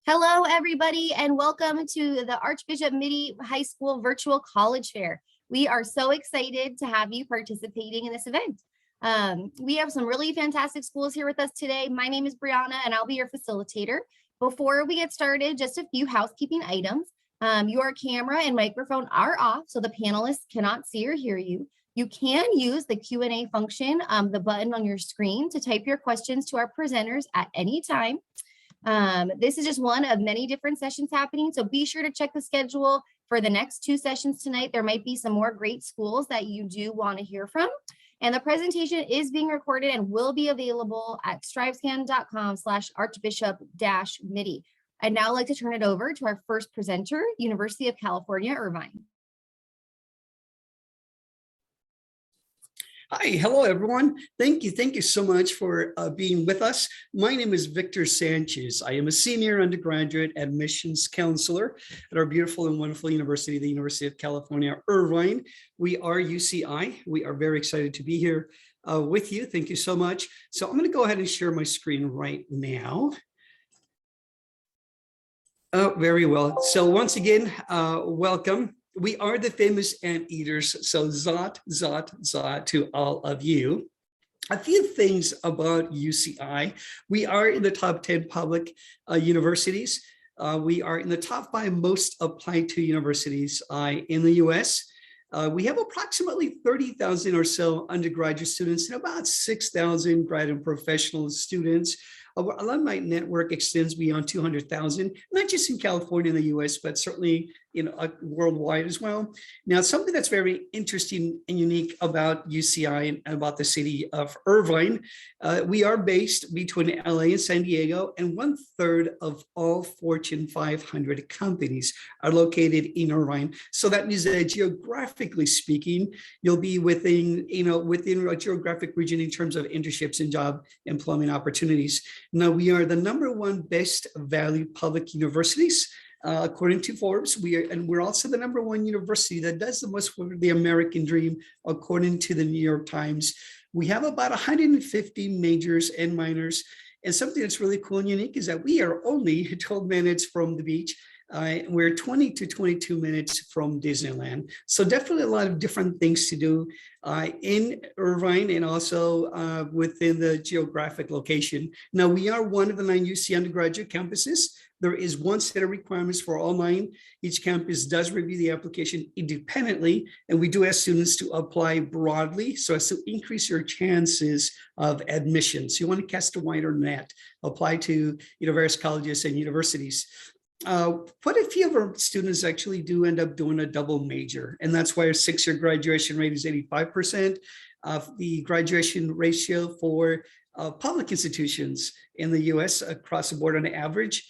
Hello, everybody, and welcome to the Archbishop Mitty High School Virtual College Fair. We are so excited to have you participating in this event. We have some really fantastic schools here with us today. My name is Brianna, and I'll be your facilitator. Before we get started, just a few housekeeping items. Your camera and microphone are off, so the panelists cannot see or hear you. You can use the Q&A function, the button on your screen, to type your questions to our presenters at any time. This is just one of many different sessions happening, so be sure to check the schedule for the next two sessions tonight. There might be some more great schools that you do want to hear from. And the presentation is being recorded and will be available at strivescan.com/archbishop-mitty. I'd now like to turn it over to our first presenter, University of California, Irvine. Hi, hello everyone. Thank you so much for being with us. My name is Victor Sanchez. I am a senior undergraduate admissions counselor at our beautiful and wonderful university, the University of California, Irvine. We are UCI. We are very excited to be here with you. Thank you so much. So I'm going to go ahead and share my screen right now. Oh, very well. So once again, welcome. We are the famous anteaters, so zot to all of you. A few things about UCI. We are in the top 10 public universities. We are in the top 5 most applied to universities in the US. We have approximately 30,000 or so undergraduate students and about 6,000 grad and professional students. Our alumni network extends beyond 200,000, not just in California and the US, but certainly worldwide as well. Now, something that's very interesting and unique about UCI and about the city of Irvine, we are based between LA and San Diego, and 1/3 of all Fortune 500 companies are located in Irvine. So that means that geographically speaking, you'll be within a geographic region in terms of internships and job employment opportunities. Now, we are the #1 best valued public universities. According to Forbes, we're also the #1 university that does the most for the American dream, according to the New York Times. We have about 150 majors and minors. And something that's really cool and unique is that we are only 12 minutes from the beach. We're 20 to 22 minutes from Disneyland. So definitely a lot of different things to do in Irvine and also within the geographic location. Now, we are one of the 9 UC undergraduate campuses. There is one set of requirements for all 9. Each campus does review the application independently, and we do ask students to apply broadly so as to increase your chances of admission. So you want to cast a wider net, apply to various colleges and universities. Quite a few of our students actually do end up doing a double major, and that's why our 6-year graduation rate is 85%. The graduation ratio for public institutions in the US across the board on average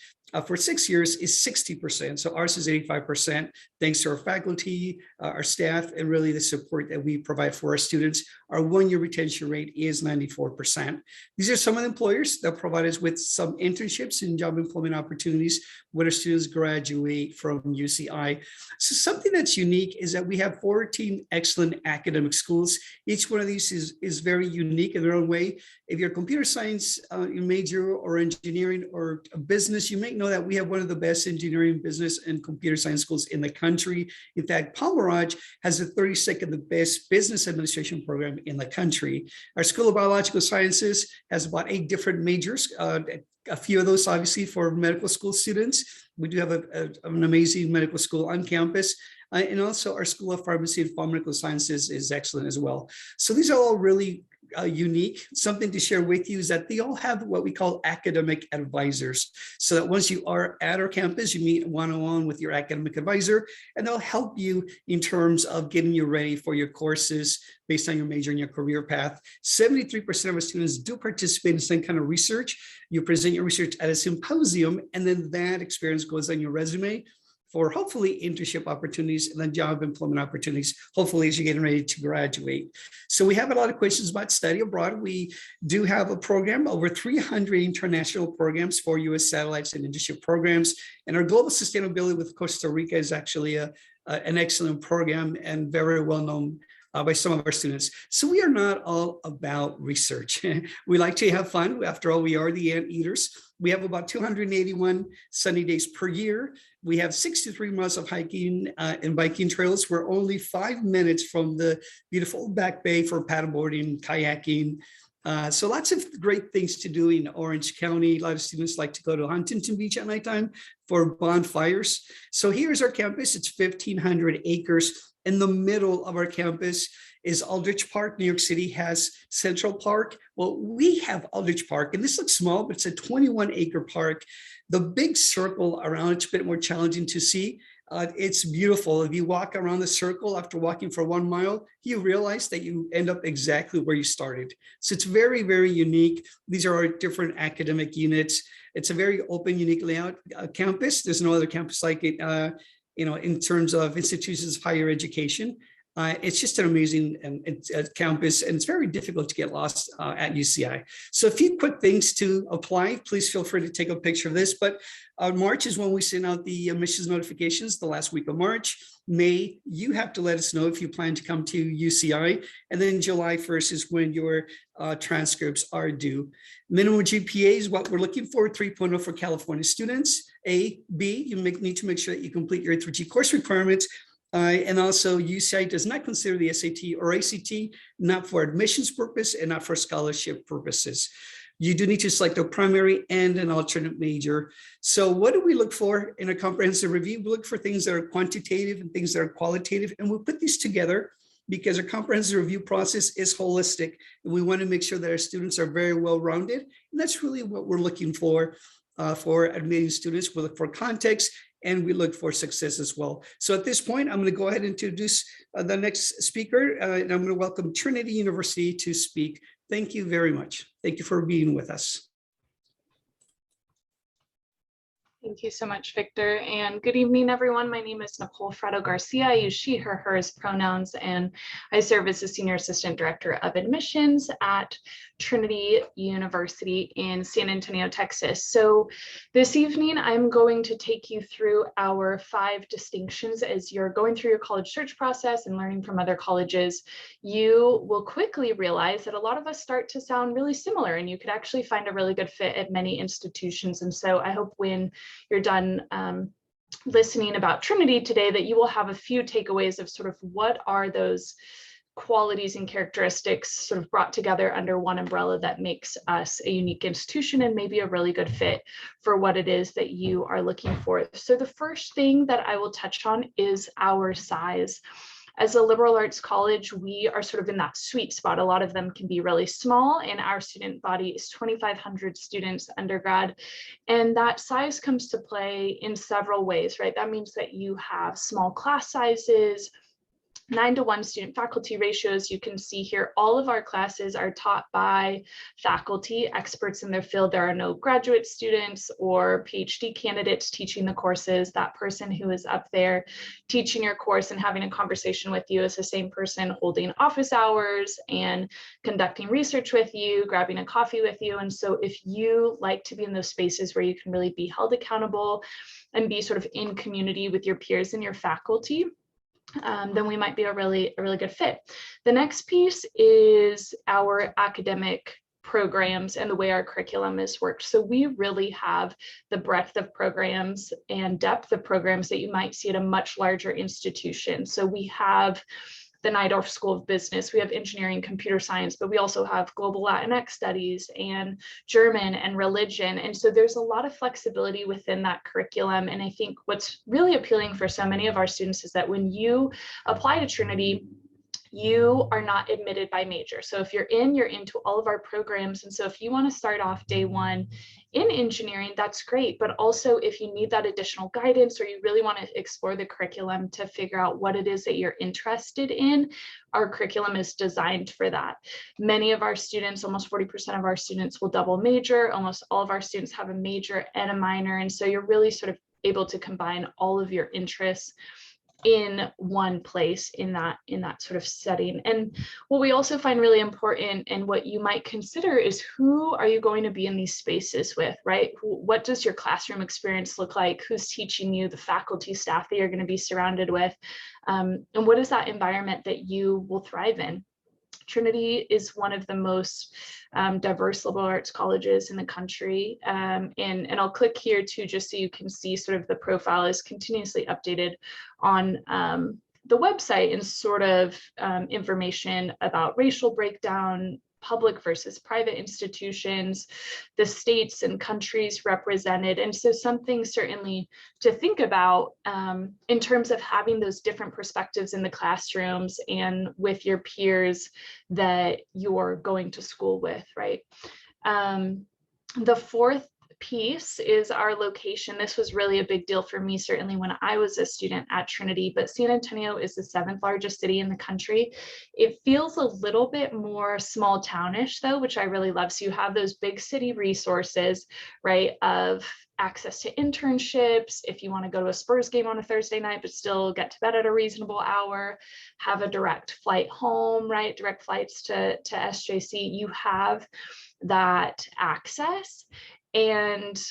for 6 years is 60%. So ours is 85%, thanks to our faculty, our staff, and really the support that we provide for our students. Our 1-year retention rate is 94%. These are some of the employers that provide us with some internships and job employment opportunities when our students graduate from UCI. So something that's unique is that we have 14 excellent academic schools. Each one of these is very unique in their own way. If you're a computer science major or engineering or business, you may know that we have one of the best engineering, business, and computer science schools in the country. In fact, Palmeraj has the 32nd the best business administration program in the country. Our School of Biological Sciences has about 8 different majors, a few of those obviously for medical school students. We do have an amazing medical school on campus. And also our School of Pharmacy and Pharmaceutical Sciences is excellent as well. So these are all really unique. Something to share with you is that they all have what we call academic advisors. So that once you are at our campus, you meet one-on-one with your academic advisor, and they'll help you in terms of getting you ready for your courses based on your major and your career path. 73% of our students do participate in some kind of research. You present your research at a symposium, and then that experience goes on your resume for hopefully internship opportunities and then job employment opportunities, hopefully as you're getting ready to graduate. So we have a lot of questions about study abroad. We do have a program, over 300 international programs for U.S. satellites and internship programs. And our global sustainability with Costa Rica is actually an excellent program and very well known by some of our students. So we are not all about research. We like to have fun. After all, we are the anteaters. We have about 281 sunny days per year. We have 63 miles of hiking and biking trails. We're only 5 minutes from the beautiful Back Bay for paddleboarding, kayaking. So lots of great things to do in Orange County. A lot of students like to go to Huntington Beach at nighttime for bonfires. So here's our campus. It's 1,500 acres. In the middle of our campus is Aldrich Park. New York City has Central Park. Well, we have Aldrich Park, and this looks small, but it's a 21-acre park. The big circle around it's a bit more challenging to see. It's beautiful. If you walk around the circle after walking for 1 mile, you realize that you end up exactly where you started. So it's very, very unique. These are our different academic units. It's a very open, unique layout campus. There's no other campus like it, in terms of institutions of higher education. It's just an amazing campus, and it's very difficult to get lost at UCI. So a few quick things to apply. Please feel free to take a picture of this. But March is when we send out the admissions notifications, the last week of March. May, you have to let us know if you plan to come to UCI. And then July 1st is when your transcripts are due. Minimum GPA is what we're looking for, 3.0 for California students. A, B, you need to make sure that you complete your 3G course requirements. And also UCI does not consider the SAT or ACT, not for admissions purpose and not for scholarship purposes. You do need to select a primary and an alternate major. So what do we look for in a comprehensive review? We look for things that are quantitative and things that are qualitative, and we'll put these together because our comprehensive review process is holistic, and we want to make sure that our students are very well-rounded, and that's really what we're looking for admitting students. We look for context, and we look for success as well. So at this point, I'm going to go ahead and introduce the next speaker, and I'm going to welcome Trinity University to speak. Thank you very much. Thank you for being with us. Thank you so much, Victor, and good evening, everyone. My name is Nicole Fredo Garcia. I use she, her, hers pronouns, and I serve as the Senior Assistant Director of Admissions at Trinity University in San Antonio, Texas. So this evening, I'm going to take you through our 5 distinctions. As you're going through your college search process and learning from other colleges, you will quickly realize that a lot of us start to sound really similar, and you could actually find a really good fit at many institutions. And so I hope when you're done listening about Trinity today, that you will have a few takeaways of sort of what are those qualities and characteristics sort of brought together under one umbrella that makes us a unique institution and maybe a really good fit for what it is that you are looking for. So the first thing that I will touch on is our size. As a liberal arts college, we are sort of in that sweet spot. A lot of them can be really small, and our student body is 2,500 students undergrad. And that size comes to play in several ways, right? That means that you have small class sizes, 9-to-1 student faculty ratios. You can see here, all of our classes are taught by faculty, experts in their field. There are no graduate students or PhD candidates teaching the courses. That person who is up there teaching your course and having a conversation with you is the same person holding office hours and conducting research with you, grabbing a coffee with you. And so if you like to be in those spaces where you can really be held accountable and be sort of in community with your peers and your faculty, then we might be a really good fit. The next piece is our academic programs and the way our curriculum is worked. So we really have the breadth of programs and depth of programs that you might see at a much larger institution. So we have the Nydorf School of Business, we have engineering, computer science, but we also have global Latinx studies and German and religion. And so there's a lot of flexibility within that curriculum. And I think what's really appealing for so many of our students is that when you apply to Trinity, you are not admitted by major. So if you're into all of our programs. And so if you want to start off day one in engineering, that's great. But also if you need that additional guidance, or you really want to explore the curriculum to figure out what it is that you're interested in, our curriculum is designed for that. Many of our students, almost 40% of our students, will double major. Almost all of our students have a major and a minor. And so you're really sort of able to combine all of your interests in one place in that sort of setting. And what we also find really important, and what you might consider, is who are you going to be in these spaces with, right? What does your classroom experience look like? Who's teaching you? The faculty, staff that you're going to be surrounded with, and what is that environment that you will thrive in? Trinity is one of the most diverse liberal arts colleges in the country. And I'll click here too, just so you can see sort of the profile is continuously updated on the website, and sort of information about racial breakdown, public versus private institutions, the states and countries represented. And so something certainly to think about in terms of having those different perspectives in the classrooms and with your peers that you're going to school with, right? The fourth piece is our location. This was really a big deal for me, certainly when I was a student at Trinity, but San Antonio is the 7th largest city in the country. It feels a little bit more small townish though, which I really love. So you have those big city resources, right, of access to internships, if you want to go to a Spurs game on a Thursday night, but still get to bed at a reasonable hour, have a direct flight home, right, direct flights to SJC, you have that access. And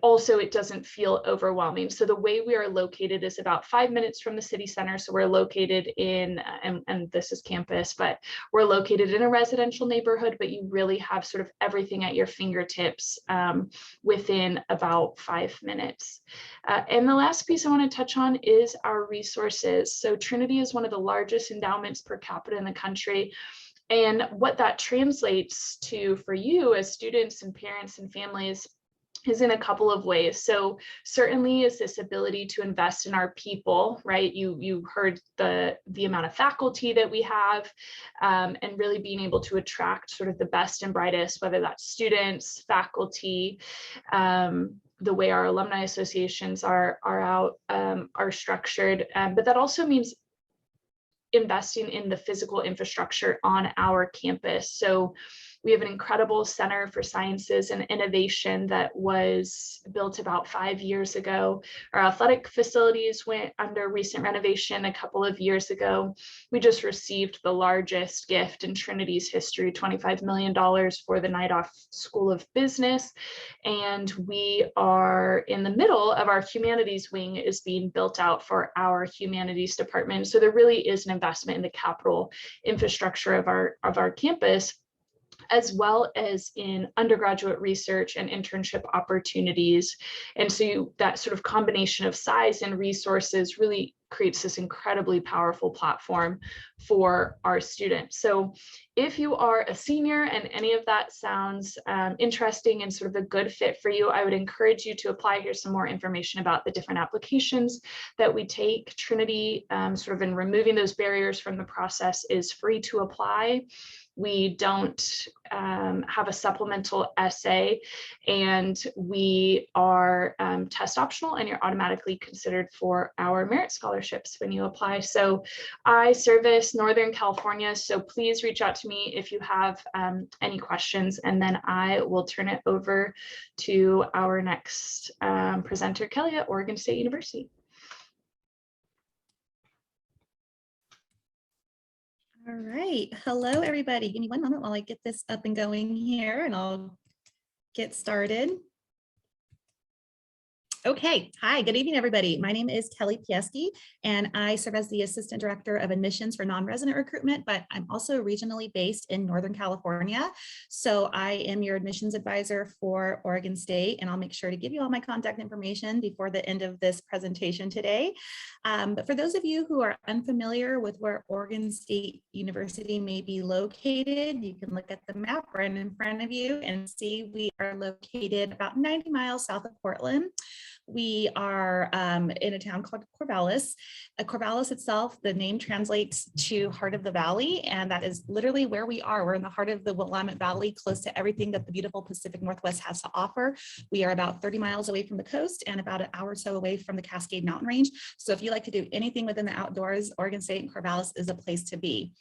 also it doesn't feel overwhelming. So the way we are located is about 5 minutes from the city center. So we're located in, and this is campus, but we're located in a residential neighborhood, but you really have sort of everything at your fingertips within about 5 minutes. And the last piece I want to touch on is our resources. So Trinity is one of the largest endowments per capita in the country. And what that translates to for you as students and parents and families is in a couple of ways. So certainly is this ability to invest in our people, right? You heard the amount of faculty that we have, and really being able to attract sort of the best and brightest, whether that's students, faculty, the way our alumni associations are structured. But that also means investing in the physical infrastructure on our campus. So we have an incredible Center for Sciences and Innovation that was built about 5 years ago. Our athletic facilities went under recent renovation a couple of years ago. We just received the largest gift in Trinity's history, $25 million for the Nightoff School of Business. And we are in the middle of our humanities wing is being built out for our humanities department. So there really is an investment in the capital infrastructure of our campus, as well as in undergraduate research and internship opportunities. And so that sort of combination of size and resources really creates this incredibly powerful platform for our students. So if you are a senior and any of that sounds interesting and sort of a good fit for you, I would encourage you to apply. Here's some more information about the different applications that we take. Trinity, sort of in removing those barriers from the process, is free to apply. We don't have a supplemental essay, and we are test optional, and you're automatically considered for our merit scholarships when you apply. So I service Northern California, so please reach out to me if you have any questions, and then I will turn it over to our next presenter, Kelly at Oregon State University. All right. Hello, everybody. Give me one moment while I get this up and going here, and I'll get started. Okay. Hi, good evening, everybody. My name is Kelly Pieski, and I serve as the Assistant Director of Admissions for Non-Resident Recruitment, but I'm also regionally based in Northern California. So I am your admissions advisor for Oregon State, and I'll make sure to give you all my contact information before the end of this presentation today. But for those of you who are unfamiliar with where Oregon State University may be located, you can look at the map right in front of you and see we are located about 90 miles south of Portland. We are in a town called Corvallis. Corvallis itself, the name translates to Heart of the Valley, and that is literally where we are. We're in the heart of the Willamette Valley, close to everything that the beautiful Pacific Northwest has to offer. We are about 30 miles away from the coast and about an hour or so away from the Cascade Mountain Range. So if you like to do anything within the outdoors, Oregon State and Corvallis is a place to be.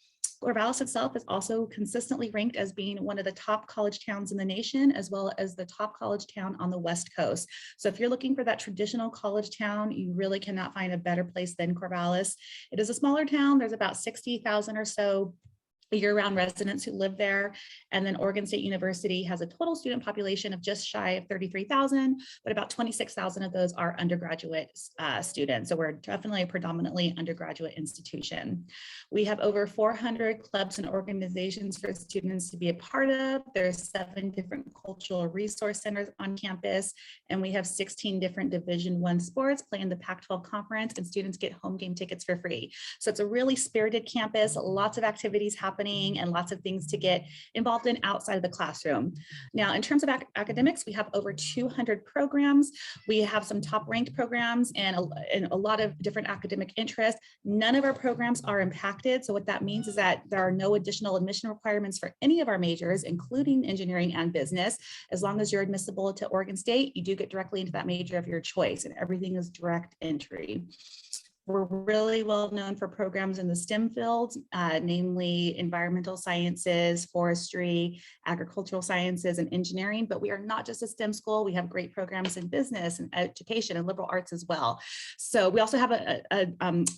Corvallis itself is also consistently ranked as being one of the top college towns in the nation, as well as the top college town on the West Coast. So if you're looking for that traditional college town, you really cannot find a better place than Corvallis. It is a smaller town. There's about 60,000 or so year-round residents who live there. And then Oregon State University has a total student population of just shy of 33,000, but about 26,000 of those are undergraduate students. So we're definitely a predominantly undergraduate institution. We have over 400 clubs and organizations for students to be a part of. There's 7 different cultural resource centers on campus, and we have 16 different Division I sports playing the Pac-12 conference, and students get home game tickets for free. So it's a really spirited campus, lots of activities happening and lots of things to get involved in outside of the classroom. Now, in terms of academics, we have over 200 programs. We have some top ranked programs and a lot of different academic interests. None of our programs are impacted. So what that means is that there are no additional admission requirements for any of our majors, including engineering and business. As long as you're admissible to Oregon State, you do get directly into that major of your choice, and everything is direct entry. We're really well known for programs in the STEM fields, namely environmental sciences, forestry, agricultural sciences, and engineering. But we are not just a STEM school. We have great programs in business and education and liberal arts as well. So we also have a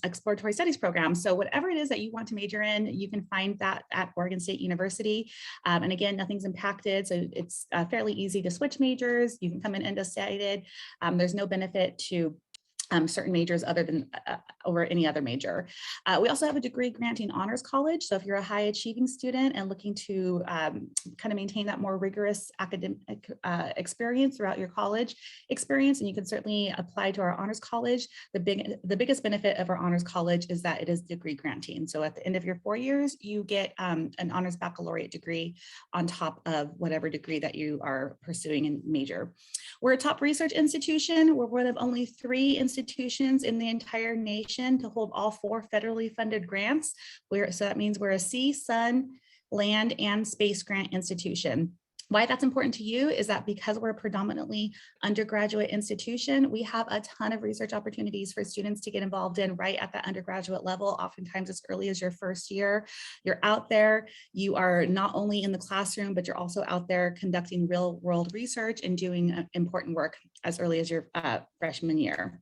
exploratory studies program. So whatever it is that you want to major in, you can find that at Oregon State University. And again, nothing's impacted. So it's fairly easy to switch majors. You can come in undecided. There's no benefit to certain majors other than over any other major. We also have a degree granting honors college. So if you're a high achieving student and looking to kind of maintain that more rigorous academic experience throughout your college experience, and you can certainly apply to our honors college. The biggest benefit of our honors college is that it is degree granting. So at the end of your 4 years, you get an honors baccalaureate degree on top of whatever degree that you are pursuing in major. We're a top research institution. We're one of only 3 institutions in the entire nation to hold all 4 federally funded grants. So that means we're a sea, sun, land, and space grant institution. Why that's important to you is that because we're a predominantly undergraduate institution, we have a ton of research opportunities for students to get involved in right at the undergraduate level, oftentimes as early as your first year. You're out there, you are not only in the classroom, but you're also out there conducting real world research and doing important work as early as your freshman year.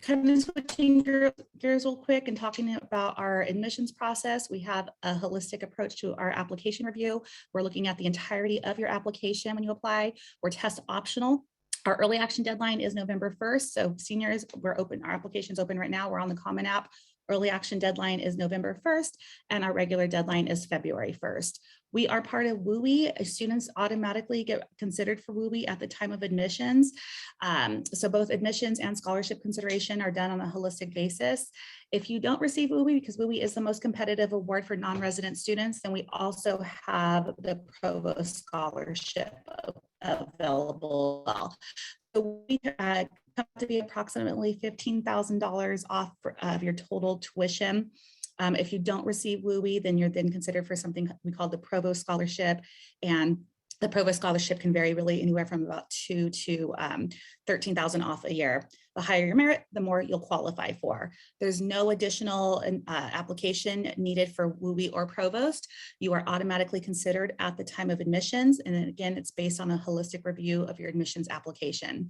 Kind of switching gears real quick and talking about our admissions process. We have a holistic approach to our application review. We're looking at the entirety of your application when you apply. We're test optional. Our early action deadline is November 1st. So seniors, we're open, our application's open right now. We're on the Common App. Early action deadline is November 1st, and our regular deadline is February 1st. We are part of WUI. Students automatically get considered for WUI at the time of admissions. So both admissions and scholarship consideration are done on a holistic basis. If you don't receive WUI, because WUI is the most competitive award for non-resident students, then we also have the Provost Scholarship available as well. So we come to be approximately $15,000 off of your total tuition. If you don't receive WUI, then you're then considered for something we call the Provost Scholarship, and the Provost Scholarship can vary really anywhere from about $2,000 to $13,000 off a year. The higher your merit, the more you'll qualify for. There's no additional application needed for WUI or Provost. You are automatically considered at the time of admissions. And then again, it's based on a holistic review of your admissions application.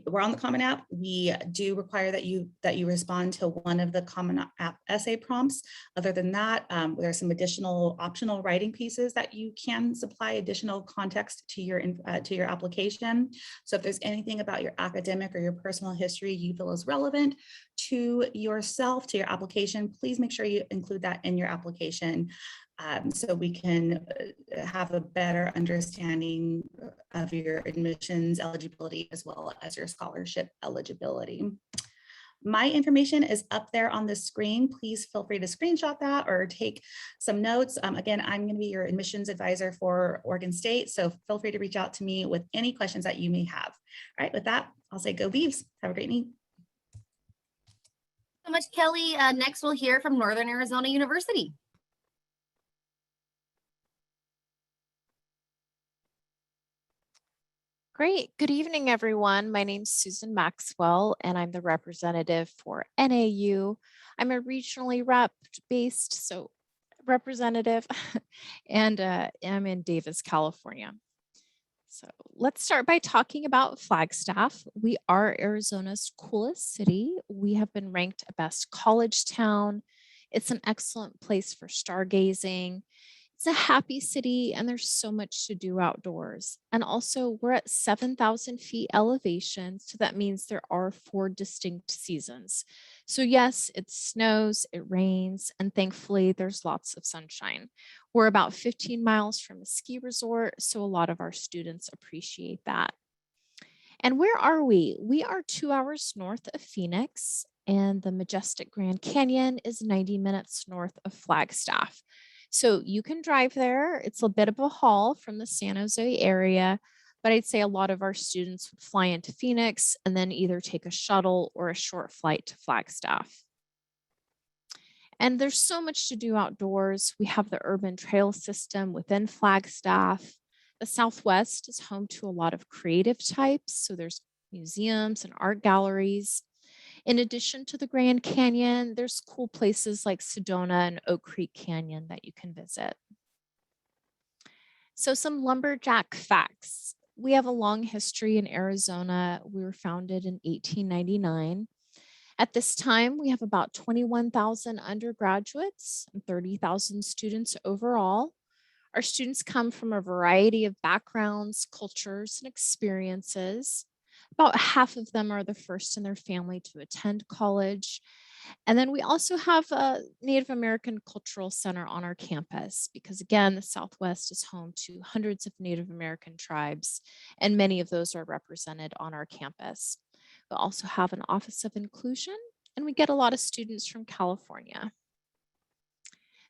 We're on the Common App. We do require that you respond to one of the Common App essay prompts. Other than that, there are some additional optional writing pieces that you can supply additional context to your application. So if there's anything about your academic or your personal history you feel is relevant to yourself, to your application, please make sure you include that in your application so we can have a better understanding of your admissions eligibility as well as your scholarship eligibility. My information is up there on the screen. Please feel free to screenshot that or take some notes. Again, I'm going to be your admissions advisor for Oregon State, so feel free to reach out to me with any questions that you may have. All right, with that, I'll say go Beavs. Have a great night. So much, Kelly. Next, we'll hear from Northern Arizona University. Great. Good evening, everyone. My name's Susan Maxwell, and I'm the representative for NAU. I'm a regionally based, so representative, and I'm in Davis, California. So let's start by talking about Flagstaff. We are Arizona's coolest city. We have been ranked a best college town It's an excellent place for stargazing. It's a happy city and there's so much to do outdoors. And also we're at 7,000 feet elevation. So that means there are 4 distinct seasons. So yes, it snows, it rains, and thankfully there's lots of sunshine. We're about 15 miles from a ski resort. So a lot of our students appreciate that. And where are we? We are 2 hours north of Phoenix, and the majestic Grand Canyon is 90 minutes north of Flagstaff. So you can drive there. It's a bit of a haul from the San Jose area, but I'd say a lot of our students would fly into Phoenix and then either take a shuttle or a short flight to Flagstaff. And there's so much to do outdoors. We have the urban trail system within Flagstaff. The Southwest is home to a lot of creative types. So there's museums and art galleries. In addition to the Grand Canyon, there's cool places like Sedona and Oak Creek Canyon that you can visit. So some lumberjack facts. We have a long history in Arizona. We were founded in 1899. At this time, we have about 21,000 undergraduates and 30,000 students overall. Our students come from a variety of backgrounds, cultures, and experiences. About half of them are the first in their family to attend college. And then we also have a Native American Cultural Center on our campus because, again, the Southwest is home to hundreds of Native American tribes, and many of those are represented on our campus. We also have an Office of Inclusion, and we get a lot of students from California.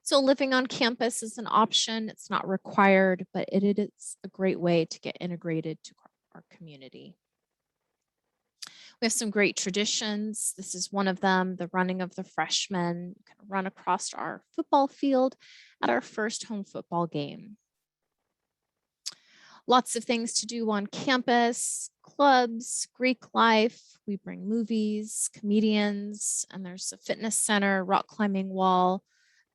So living on campus is an option. It's not required, but it is a great way to get integrated to our community. We have some great traditions. This is one of them, the running of the freshmen. You can run across our football field at our first home football game. Lots of things to do on campus, clubs, Greek life. We bring movies, comedians, and there's a fitness center, rock climbing wall.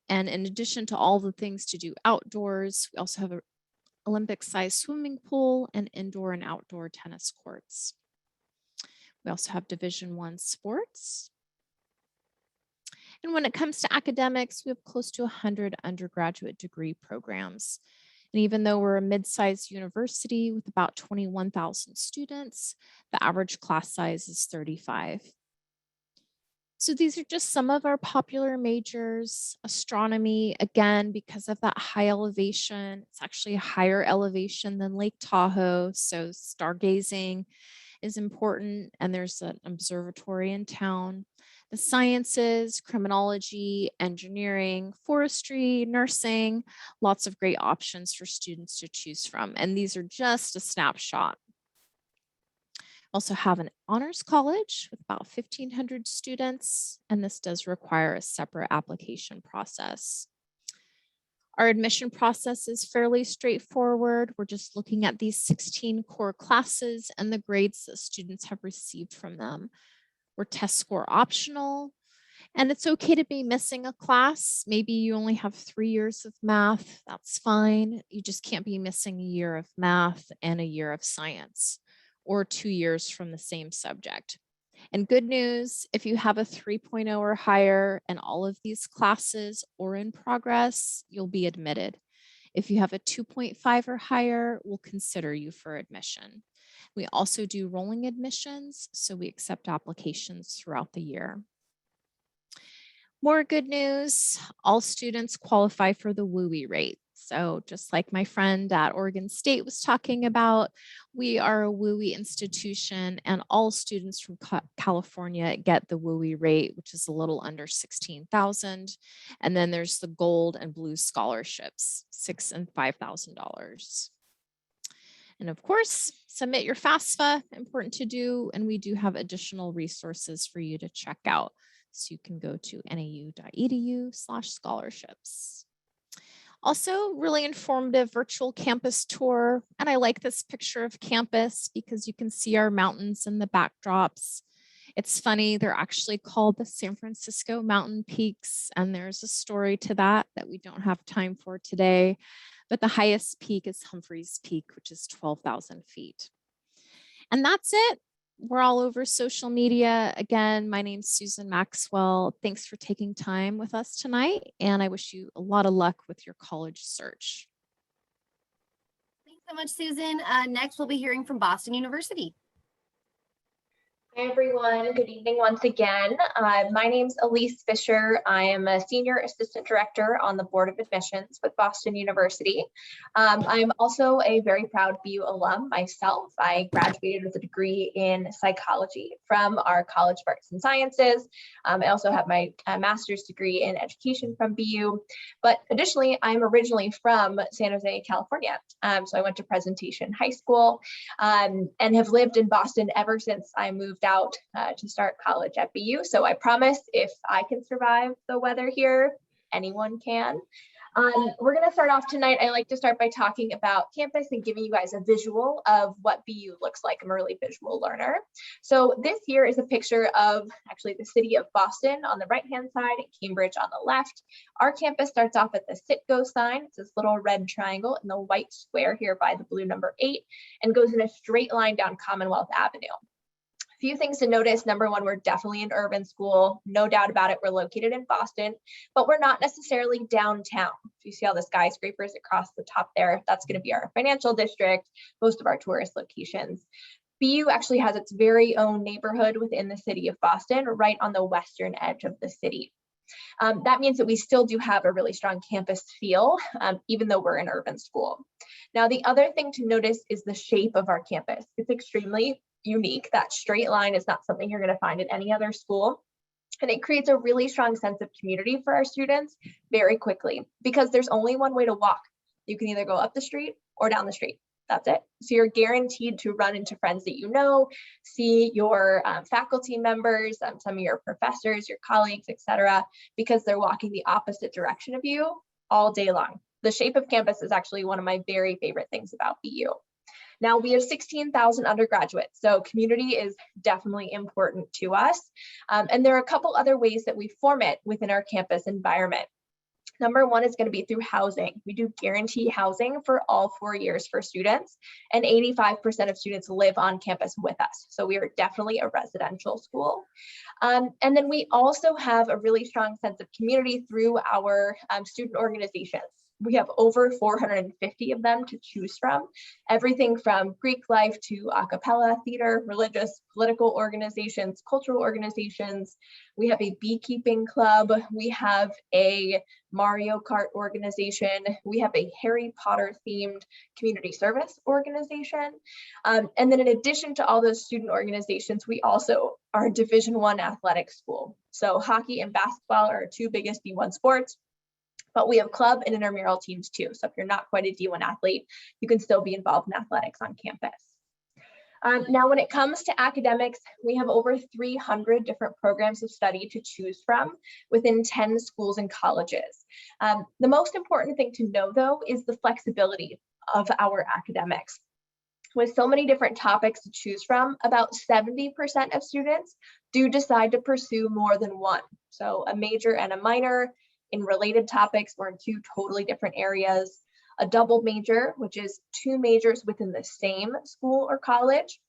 And in addition to all the things to do outdoors, we also have an Olympic-sized swimming pool and indoor and outdoor tennis courts. We also have Division I sports. And when it comes to academics, we have close to 100 undergraduate degree programs. And even though we're a mid-sized university with about 21,000 students, the average class size is 35. So these are just some of our popular majors. Astronomy, again, because of that high elevation, it's actually a higher elevation than Lake Tahoe. So stargazing is important, and there's an observatory in town. The sciences, criminology, engineering, forestry, nursing, lots of great options for students to choose from. And these are just a snapshot. Also have an honors college with about 1,500 students, and this does require a separate application process. Our admission process is fairly straightforward. We're just looking at these 16 core classes and the grades that students have received from them. We're test score optional, and it's okay to be missing a class. Maybe you only have 3 years of math, that's fine. You just can't be missing a year of math and a year of science, or 2 years from the same subject. And good news, if you have a 3.0 or higher in all of these classes or in progress, you'll be admitted. If you have a 2.5 or higher, we'll consider you for admission. We also do rolling admissions, so we accept applications throughout the year. More good news, all students qualify for the WUI rate. So just like my friend at Oregon State was talking about, we are a WUI institution, and all students from California get the WUI rate, which is a little under $16,000. And then there's the gold and blue scholarships, $6,000 and $5,000. And of course, submit your FAFSA, important to do. And we do have additional resources for you to check out. So you can go to nau.edu/scholarships. Also, really informative virtual campus tour. And I like this picture of campus because you can see our mountains in the backdrops. It's funny, they're actually called the San Francisco Mountain Peaks. And there's a story to that we don't have time for today. But the highest peak is Humphreys Peak, which is 12,000 feet. And that's it. We're all over social media. Again, my name's Susan Maxwell. Thanks for taking time with us tonight, and I wish you a lot of luck with your college search. Thanks so much, Susan. Next, we'll be hearing from Boston University. Hi, everyone. Good evening once again. My name's Elise Fisher. I am a Senior Assistant Director on the Board of Admissions with Boston University. I'm also a very proud BU alum myself. I graduated with a degree in psychology from our College of Arts and Sciences. I also have my master's degree in education from BU. But additionally, I'm originally from San Jose, California. So I went to Presentation High School and have lived in Boston ever since I moved out to start college at BU. So I promise if I can survive the weather here, anyone can. We're going to start off tonight. I like to start by talking about campus and giving you guys a visual of what BU looks like. I'm a really visual learner. So this here is a picture of actually the city of Boston on the right-hand side and Cambridge on the left. Our campus starts off at the Sit-Go sign. It's this little red triangle in the white square here by the blue number 8 and goes in a straight line down Commonwealth Avenue. Few things to notice. Number one, we're definitely an urban school. No doubt about it. We're located in Boston, but we're not necessarily downtown. You see all the skyscrapers across the top there. That's going to be our financial district, most of our tourist locations. BU actually has its very own neighborhood within the city of Boston, right on the western edge of the city. That means that we still do have a really strong campus feel, even though we're an urban school. Now, the other thing to notice is the shape of our campus. It's extremely unique. That straight line is not something you're going to find at any other school. And it creates a really strong sense of community for our students very quickly because there's only one way to walk. You can either go up the street or down the street. That's it. So you're guaranteed to run into friends that you know, see your faculty members, some of your professors, your colleagues, etc., because they're walking the opposite direction of you all day long. The shape of campus is actually one of my very favorite things about BU. Now we have 16,000 undergraduates, so community is definitely important to us. And there are a couple other ways that we form it within our campus environment. Number one is going to be through housing. We do guarantee housing for all 4 years for students, and 85% of students live on campus with us. So we are definitely a residential school. And then we also have a really strong sense of community through our student organizations. We have over 450 of them to choose from, everything from Greek life to a cappella theater, religious, political organizations, cultural organizations. We have a beekeeping club. We have a Mario Kart organization. We have a Harry Potter themed community service organization. And then in addition to all those student organizations, we also are a Division I athletic school. So hockey and basketball are our two biggest D1 sports. But we have club and intramural teams too. So if you're not quite a D1 athlete, you can still be involved in athletics on campus. Now, when it comes to academics, we have over 300 different programs of study to choose from within 10 schools and colleges. The most important thing to know, though, is the flexibility of our academics. With so many different topics to choose from, about 70% of students do decide to pursue more than one. So a major and a minor in related topics or in two totally different areas, a double major, which is two majors within the same school or college,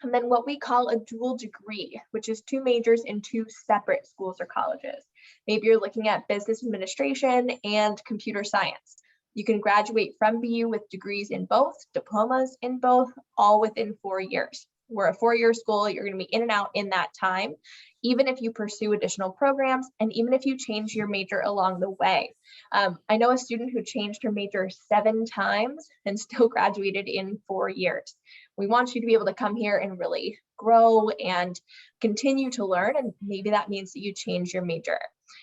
and then what we call a dual degree, which is two majors in two separate schools or colleges. Maybe you're looking at business administration and computer science. You can graduate from BU with degrees in both, diplomas in both, all within 4 years. We're a 4-year school. You're going to be in and out in that time, even if you pursue additional programs and even if you change your major along the way. I know a student who changed her major 7 times and still graduated in 4 years. We want you to be able to come here and really grow and continue to learn. And maybe that means that you change your major.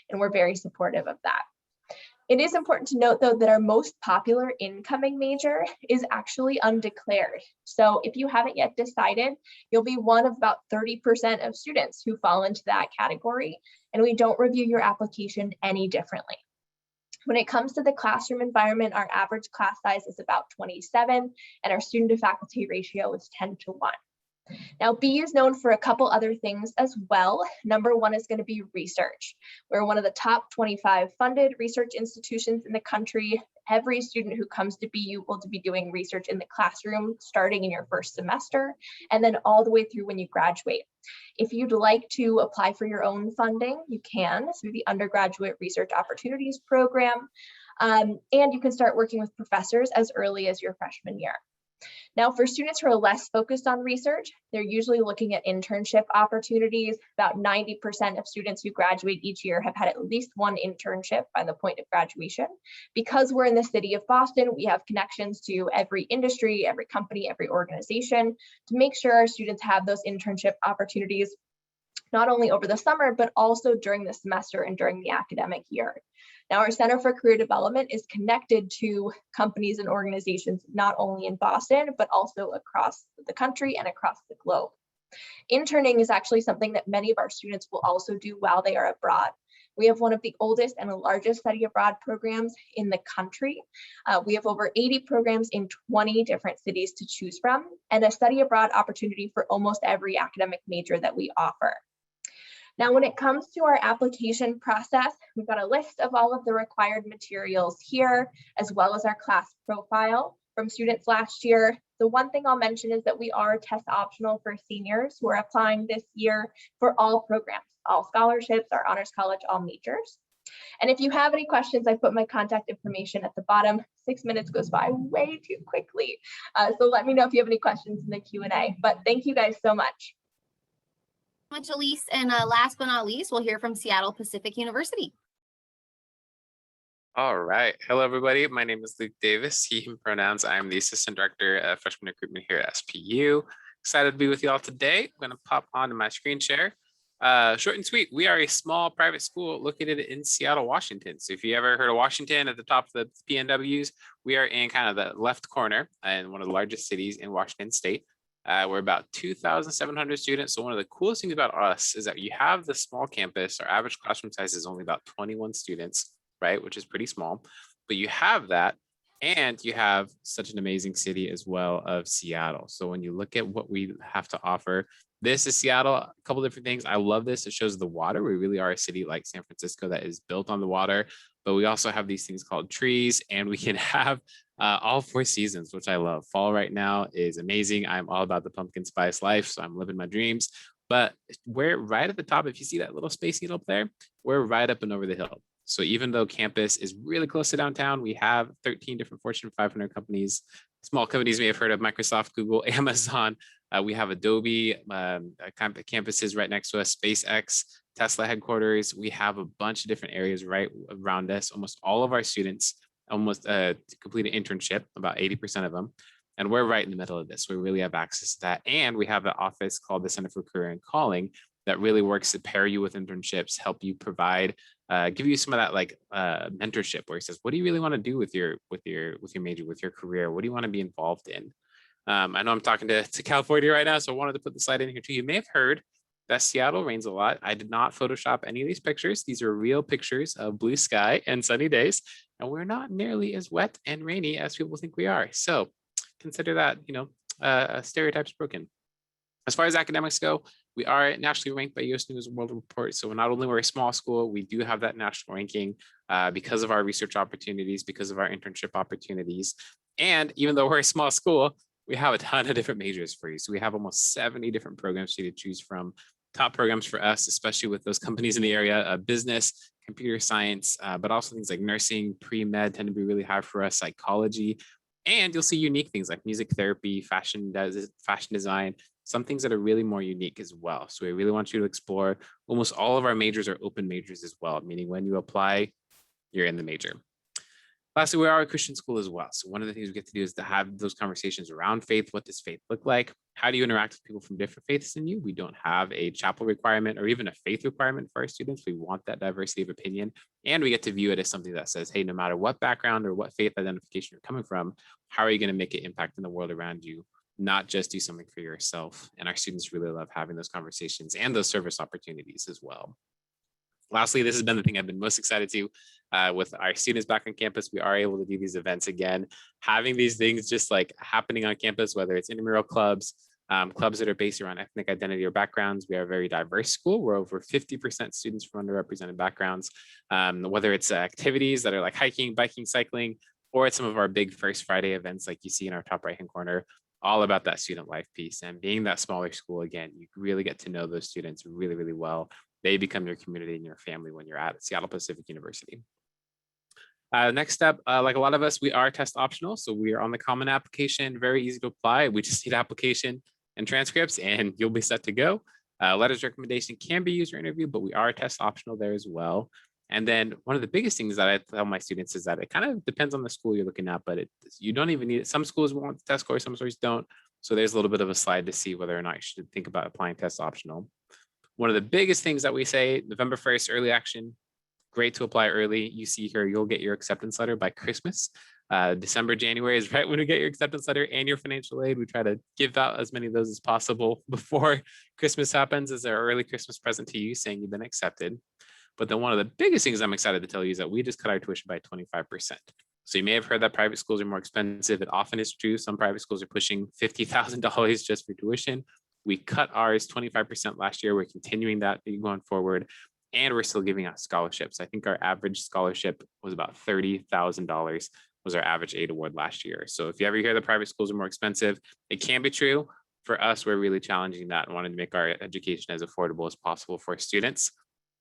And we're very supportive of that. It is important to note, though, that our most popular incoming major is actually undeclared. So if you haven't yet decided, you'll be one of about 30% of students who fall into that category, and we don't review your application any differently. When it comes to the classroom environment, our average class size is about 27, and our student to faculty ratio is 10:1. Now, BU is known for a couple other things as well. Number one is going to be research. We're one of the top 25 funded research institutions in the country, every student who comes to BU will be doing research in the classroom starting in your first semester and then all the way through when you graduate. If you'd like to apply for your own funding, you can through the Undergraduate Research Opportunities Program, and you can start working with professors as early as your freshman year. Now, for students who are less focused on research, they're usually looking at internship opportunities. About 90% of students who graduate each year have had at least one internship by the point of graduation. Because we're in the city of Boston, we have connections to every industry, every company, every organization to make sure our students have those internship opportunities, not only over the summer, but also during the semester and during the academic year. Now, our Center for Career Development is connected to companies and organizations, not only in Boston, but also across the country and across the globe. Interning is actually something that many of our students will also do while they are abroad. We have one of the oldest and the largest study abroad programs in the country. We have over 80 programs in 20 different cities to choose from, and a study abroad opportunity for almost every academic major that we offer. Now, when it comes to our application process, we've got a list of all of the required materials here, as well as our class profile from students last year. The one thing I'll mention is that we are test optional for seniors who are applying this year for all programs, all scholarships, our honors college, all majors. And if you have any questions, I put my contact information at the bottom. 6 minutes goes by way too quickly. So let me know if you have any questions in the Q&A, but thank you guys so much. Much, Elise. And last but not least, we'll hear from Seattle Pacific University. All right. Hello, everybody. My name is Luke Davis, he, him pronouns. I'm the Assistant Director of Freshman Recruitment here at SPU. Excited to be with you all today. I'm going to pop onto my screen share. Short and sweet, we are a small private school located in Seattle, Washington. So if you ever heard of Washington at the top of the PNWs, we are in kind of the left corner in one of the largest cities in Washington State. We're about 2,700 students. So one of the coolest things about us is that you have the small campus. Our average classroom size is only about 21 students, right? Which is pretty small, but you have that. And you have such an amazing city as well of Seattle. So when you look at what we have to offer, this is Seattle, a couple different things. I love this. It shows the water. We really are a city like San Francisco that is built on the water, but we also have these things called trees, and we can have all 4 seasons, which I love. Fall right now is amazing. I'm all about the pumpkin spice life, so I'm living my dreams. But we're right at the top. If you see that little space needle up there, we're right up and over the hill. So even though campus is really close to downtown, we have 13 different Fortune 500 companies, small companies may have heard of: Microsoft, Google, Amazon. We have Adobe campuses right next to us, SpaceX, Tesla headquarters. We have a bunch of different areas right around us. Almost all of our students almost complete an internship, about 80% of them. And we're right in the middle of this. We really have access to that. And we have an office called the Center for Career and Calling that really works to pair you with internships, help you provide, give you some of that like mentorship, where it says, what do you really want to do with your major, with your career? What do you want to be involved in? I know I'm talking to California right now, so I wanted to put the slide in here too. You may have heard that Seattle rains a lot. I did not Photoshop any of these pictures. These are real pictures of blue sky and sunny days, and we're not nearly as wet and rainy as people think we are. So consider that, stereotypes broken. As far as academics go, we are nationally ranked by U.S. News and World Report. So not only we're a small school, we do have that national ranking because of our research opportunities, because of our internship opportunities. And even though we're a small school, we have a ton of different majors for you. So we have almost 70 different programs for you to choose from. Top programs for us, especially with those companies in the area, business, computer science, but also things like nursing, pre-med tend to be really high for us, psychology. And you'll see unique things like music therapy, fashion design, some things that are really more unique as well. So we really want you to explore. Almost all of our majors are open majors as well, meaning when you apply, you're in the major. Lastly, we are a Christian school as well. So one of the things we get to do is to have those conversations around faith. What does faith look like? How do you interact with people from different faiths than you? We don't have a chapel requirement or even a faith requirement for our students. We want that diversity of opinion. And we get to view it as something that says, hey, no matter what background or what faith identification you're coming from, how are you going to make an impact in the world around you? Not just do something for yourself. And our students really love having those conversations and those service opportunities as well. Lastly, this has been the thing I've been most excited to with our students back on campus. We are able to do these events again, having these things just like happening on campus, whether it's intramural clubs, clubs that are based around ethnic identity or backgrounds. We are a very diverse school. We're over 50% students from underrepresented backgrounds, whether it's activities that are like hiking, biking, cycling, or at some of our big First Friday events like you see in our top right-hand corner, all about that student life piece. And being that smaller school, again, you really get to know those students really, really well. They become your community and your family when you're at Seattle Pacific University. Next up, like a lot of us, we are test optional. So we are on the common application, very easy to apply. We just need application and transcripts and you'll be set to go. Letters of recommendation can be used for interview, but we are test optional there as well. And then one of the biggest things that I tell my students is that it kind of depends on the school you're looking at, but you don't even need it. Some schools want the test score, some schools don't. So there's a little bit of a slide to see whether or not you should think about applying test optional. One of the biggest things that we say, November 1st, early action, great to apply early. You see here, you'll get your acceptance letter by Christmas. December, January is right when you get your acceptance letter and your financial aid. We try to give out as many of those as possible before Christmas happens as our early Christmas present to you saying you've been accepted. But then one of the biggest things I'm excited to tell you is that we just cut our tuition by 25%. So you may have heard that private schools are more expensive. It often is true. Some private schools are pushing $50,000 just for tuition. We cut ours 25% last year. We're continuing that going forward. And we're still giving out scholarships. I think our average scholarship was about $30,000 was our average aid award last year. So if you ever hear the private schools are more expensive, it can be true. For us, we're really challenging that and wanting to make our education as affordable as possible for students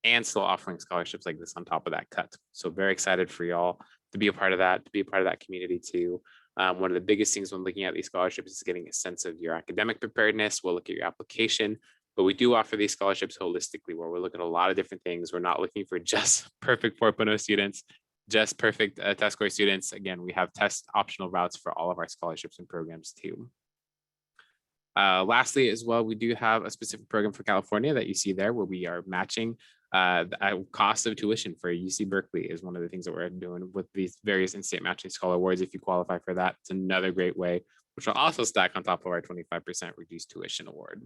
and still offering scholarships like this on top of that cut. So very excited for y'all to be a part of that, to be a part of that community too. One of the biggest things when looking at these scholarships is getting a sense of your academic preparedness. We'll look at your application, but we do offer these scholarships holistically where we're looking at a lot of different things. We're not looking for just perfect 4.0 students, just perfect test score students. Again, we have test optional routes for all of our scholarships and programs too. Lastly, as well, we do have a specific program for California that you see there where we are matching the cost of tuition for UC Berkeley is one of the things that we're doing with these various in-state matching scholar awards. If you qualify for that, it's another great way, which will also stack on top of our 25% reduced tuition award.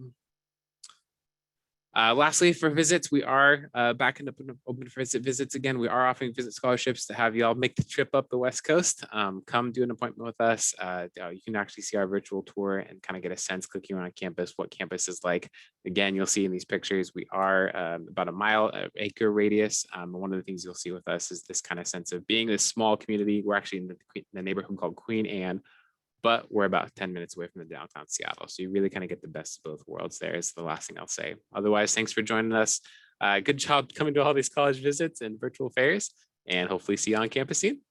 Lastly, for visits, we are back in open for visits again. We are offering visit scholarships to have y'all make the trip up the West Coast. Come do an appointment with us. You can actually see our virtual tour and kind of get a sense clicking around campus, what campus is like. Again, you'll see in these pictures, we are about a mile acre radius. One of the things you'll see with us is this kind of sense of being this small community. We're actually in the neighborhood called Queen Anne, but we're about 10 minutes away from the downtown Seattle. So you really kind of get the best of both worlds there is the last thing I'll say. Otherwise, thanks for joining us. Good job coming to all these college visits and virtual fairs, and hopefully see you on campus soon.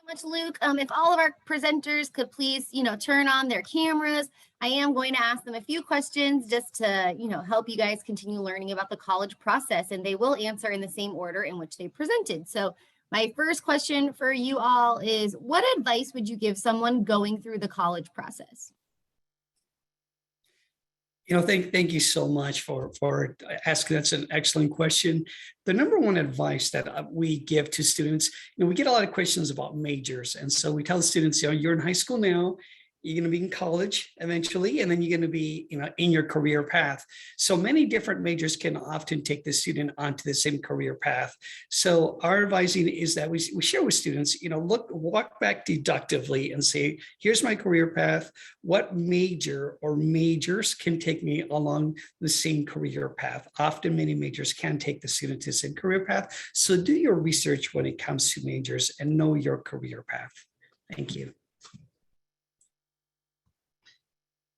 Thanks so much, Luke. If all of our presenters could please, turn on their cameras, I am going to ask them a few questions just to, help you guys continue learning about the college process, and they will answer in the same order in which they presented. So my first question for you all is, what advice would you give someone going through the college process? Thank you so much for asking. That's an excellent question. The number one advice that we give to students, we get a lot of questions about majors. And so we tell the students, you're in high school now, you're going to be in college eventually, and then you're going to be, in your career path. So many different majors can often take the student onto the same career path. So our advising is that we share with students, walk back deductively and say, here's my career path. What major or majors can take me along the same career path? Often many majors can take the student to the same career path. So do your research when it comes to majors and know your career path. Thank you.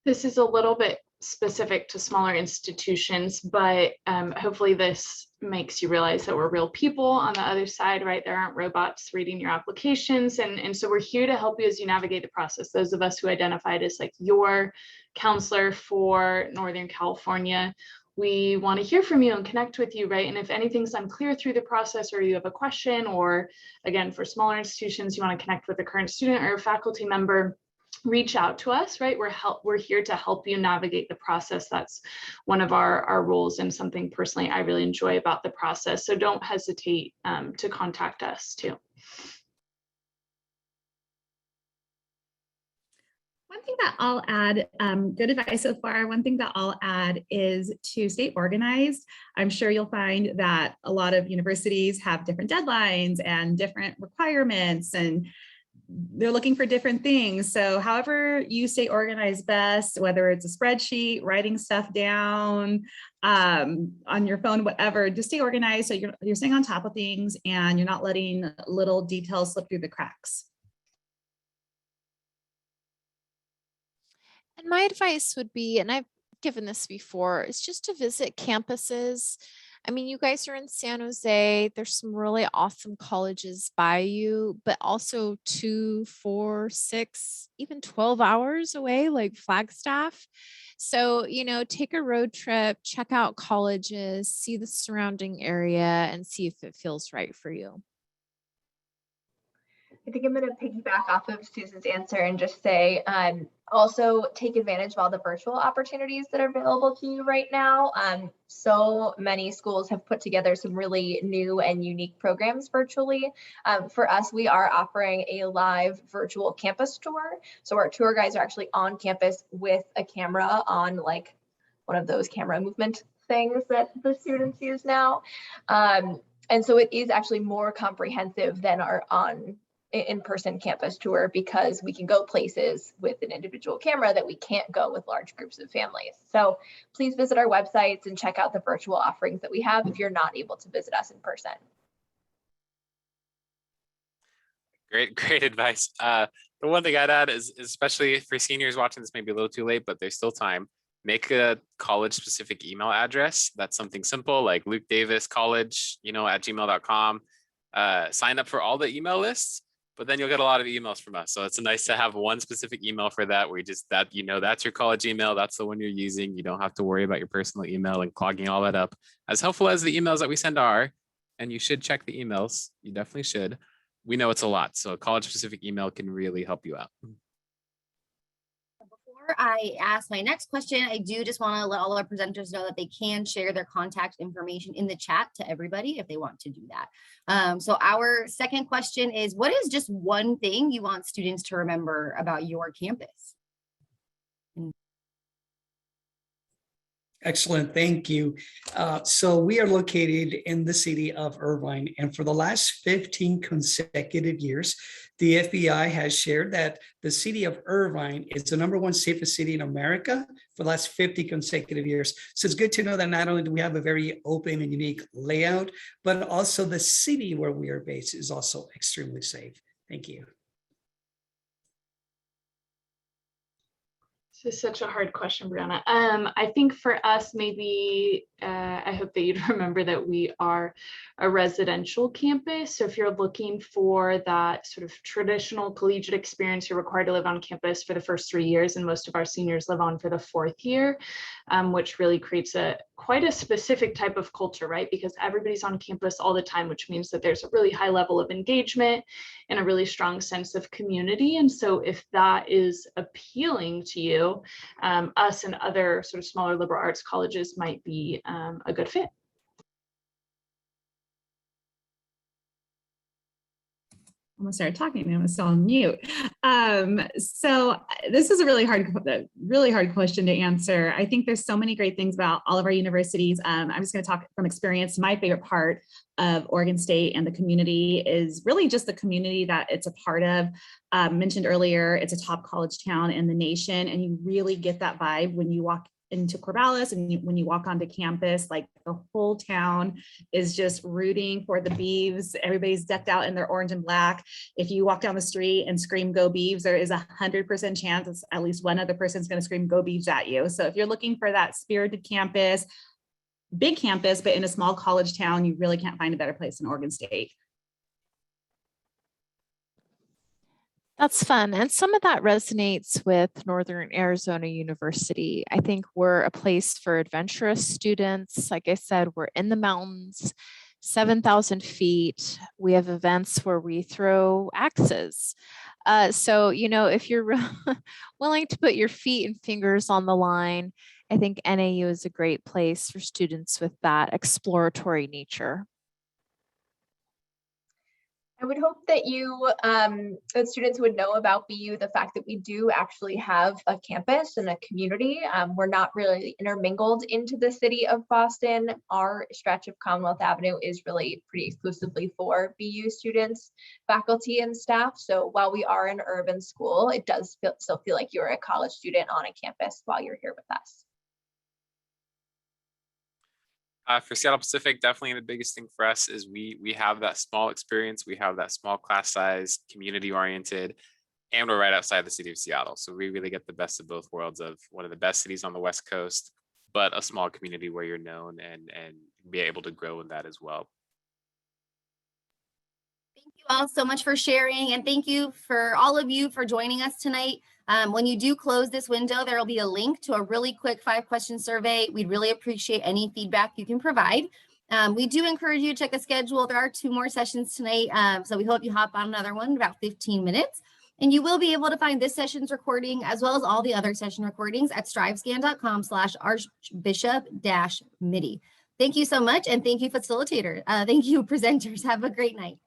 This is a little bit specific to smaller institutions, but hopefully this makes you realize that we're real people on the other side, right? There aren't robots reading your applications. And so we're here to help you as you navigate the process. Those of us who identified as like your counselor for Northern California, we want to hear from you and connect with you, right? And if anything's unclear through the process or you have a question, or again, for smaller institutions, you want to connect with a current student or a faculty member, reach out to us, right? We're here to help you navigate the process. That's one of our roles and something personally I really enjoy about the process. So don't hesitate to contact us too. One thing that I'll add, good advice so far. One thing that I'll add is to stay organized. I'm sure you'll find that a lot of universities have different deadlines and different requirements, and they're looking for different things. So however you stay organized best, whether it's a spreadsheet, writing stuff down, on your phone, whatever, just stay organized. So you're staying on top of things and you're not letting little details slip through the cracks. And my advice would be, and I've given this before, is just to visit campuses. I mean, you guys are in San Jose. There's some really awesome colleges by you, but also 2, 4, 6, even 12 hours away, like Flagstaff. So, take a road trip, check out colleges, see the surrounding area, and see if it feels right for you. I think I'm going to piggyback off of Susan's answer and just say, also take advantage of all the virtual opportunities that are available to you right now. So many schools have put together some really new and unique programs virtually. For us, we are offering a live virtual campus tour. So our tour guides are actually on campus with a camera on like one of those camera movement things that the students use now. And so it is actually more comprehensive than our in-person campus tour because we can go places with an individual camera that we can't go with large groups of families. So please visit our websites and check out the virtual offerings that we have if you're not able to visit us in person. Great advice. The one thing I'd add is, especially for seniors watching this, may be a little too late, but there's still time. Make a college-specific email address. That's something simple like Luke Davis College, at gmail.com. Sign up for all the email lists. But then you'll get a lot of emails from us. So it's nice to have one specific email for that, where that's your college email. That's the one you're using. You don't have to worry about your personal email and clogging all that up. As helpful as the emails that we send are, and you should check the emails, you definitely should. We know it's a lot. So a college specific email can really help you out. Before I ask my next question, I do just want to let all our presenters know that they can share their contact information in the chat to everybody if they want to do that. So our second question is, what is just one thing you want students to remember about your campus? Excellent, thank you. So we are located in the city of Irvine, and for the last 15 consecutive years, the FBI has shared that the city of Irvine is the #1 safest city in America for the last 50 consecutive years. So it's good to know that not only do we have a very open and unique layout, but also the city where we are based is also extremely safe. Thank you. This is such a hard question, Brianna. I think for us, maybe I hope that you'd remember that we are a residential campus. So if you're looking for that sort of traditional collegiate experience, you're required to live on campus for the first 3 years, and most of our seniors live on for the 4th year, which really creates quite a specific type of culture, right? Because everybody's on campus all the time, which means that there's a really high level of engagement and a really strong sense of community. And so if that is appealing to you, us and other sort of smaller liberal arts colleges might be a good fit. I'm gonna start talking. I'm still on mute. So this is a really hard question to answer. I think there's so many great things about all of our universities. I'm just going to talk from experience. My favorite part of Oregon State and the community is really just the community that it's a part of. Mentioned earlier, it's a top college town in the nation, and you really get that vibe when you walk into Corvallis and when you walk onto campus. Like the whole town is just rooting for the Beavs. Everybody's decked out in their orange and black. If you walk down the street and scream "Go Beavs," there is 100% chance at least one other person's going to scream "Go Beavs" at you. So if you're looking for that spirited campus, big campus, but in a small college town, you really can't find a better place than Oregon State. That's fun. And some of that resonates with Northern Arizona University. I think we're a place for adventurous students. Like I said, we're in the mountains, 7,000 feet. We have events where we throw axes. So, if you're willing to put your feet and fingers on the line, I think NAU is a great place for students with that exploratory nature. I would hope that that students would know about BU, the fact that we do actually have a campus and a community. We're not really intermingled into the city of Boston. Our stretch of Commonwealth Avenue is really pretty exclusively for BU students, faculty, and staff. So while we are an urban school, it does still feel like you're a college student on a campus while you're here with us. For Seattle Pacific, definitely the biggest thing for us is we have that small experience, we have that small class size, community oriented, and we're right outside the city of Seattle. So we really get the best of both worlds of one of the best cities on the West Coast, but a small community where you're known and be able to grow in that as well. Thank you all so much for sharing, and thank you for all of you for joining us tonight. When you do close this window, there will be a link to a really quick 5-question survey. We'd really appreciate any feedback you can provide. We do encourage you to check the schedule. There are 2 more sessions tonight, so we hope you hop on another one in about 15 minutes. And you will be able to find this session's recording as well as all the other session recordings at strivescan.com/archbishop-mitty. Thank you so much, and thank you, facilitator. Thank you, presenters. Have a great night.